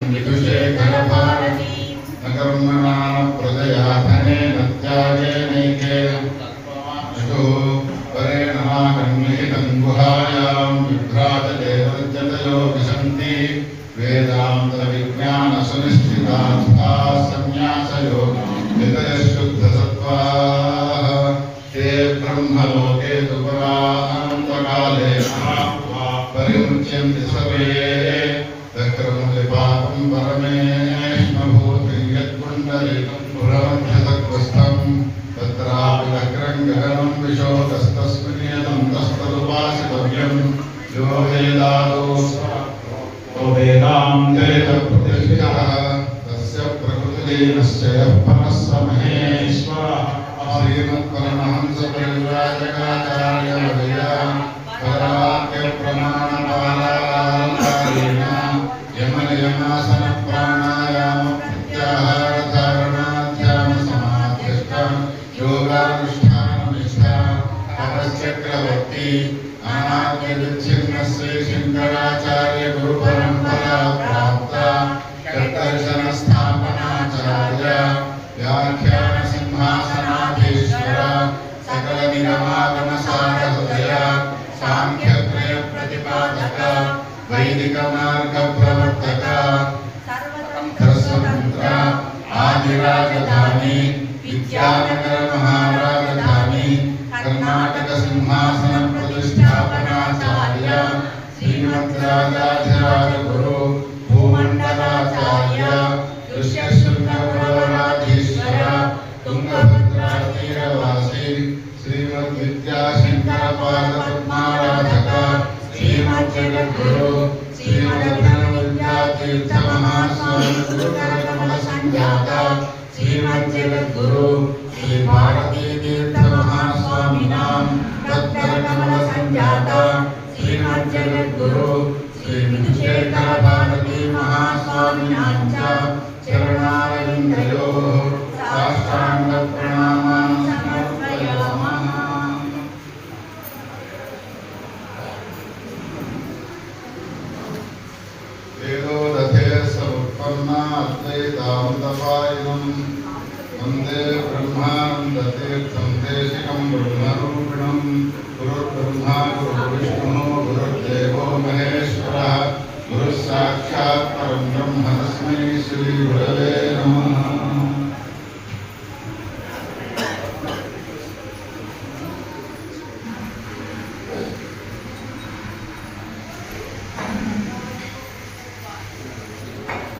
विदुषेखर भारती नकर्मणा प्रजया धनेन त्यागेनैके यतो परेणमाकर्णितं गुहायां विभ्राजते वर्जतयो विशन्ति वेदान्तविज्ञानसुनिश्चितार्थाः सन्न्यासयोगितयः शुद्धसत्त्वाः ते ब्रह्मलोके दुपरान्तकाले परिमुच्यन्ति सर्वे पापं परमेष्मभूति यत्कुण्डलितं पुरमध्यसत्त्वस्थं तत्रापि लक्रं गगनं विशोकस्तस्मिन्नियतं तस्तदुपासितव्यं यो वेदादो वेदान्ते प्रतिष्ठितः तस्य प्रकृतिलीनस्य यः परः स महेश्वरः श्रीमत्परमहंसपरिव्राजकाचार्यवर्यः परावाक्यप्रमाणपालालङ्कारेण यमनियमासन प्राणायाम प्रत्याहार धारणाध्यान समाधिष्ठ योगानुष्ठाननिष्ठ तपश्चक्रवर्ती अनाद्यविच्छिन्नस्य शंकराचार्य गुरुपरंपरा प्राप्त षट्दर्शन स्थापनाचार्य व्याख्यान सिंहासनाधीश्वर सकल निगमागम सारहृदय सांख्यत्रय प्रतिपादक वैदिक मार्ग प्रवर्तक सर्वतंत्र आदिराजधानी विद्यानगर महाराजधानी कर्नाटक सिंहासन प्रतिष्ठापनाचार्य श्रीमद्राजाधिराज गुरु भूमंडलाचार्य ऋष्यशृंगपुरराधीश्वर तुंगभद्रा तीरवासी श्रीमद्विद्याशंकर पाद पद्माराधक श्रीमज्जगद्गुरु श्रीमद्विद्यातीर्थ महास्वामी गुरुकरकमल संजाता श्रीमज्जगद्गुरु श्री भारती तीर्थ महास्वामिनां तत्करकमल संजाता श्रीमज्जगद्गुरु श्री विदुषेखर भारती महास्वामिनां च चरणारविन्दयोः साष्टांग प्रणामान् समर्पयामः। उत्पन्ना अद्वैतामृतपायिनं वन्दे ब्रह्मानन्दतीर्थं देशिकं ब्रह्मरूपिणं गुरुर्ब्रह्मा गुरुर्विष्णुः गुरुर्देवो महेश्वरः गुरुः साक्षात् परं ब्रह्म तस्मै श्रीगुरवे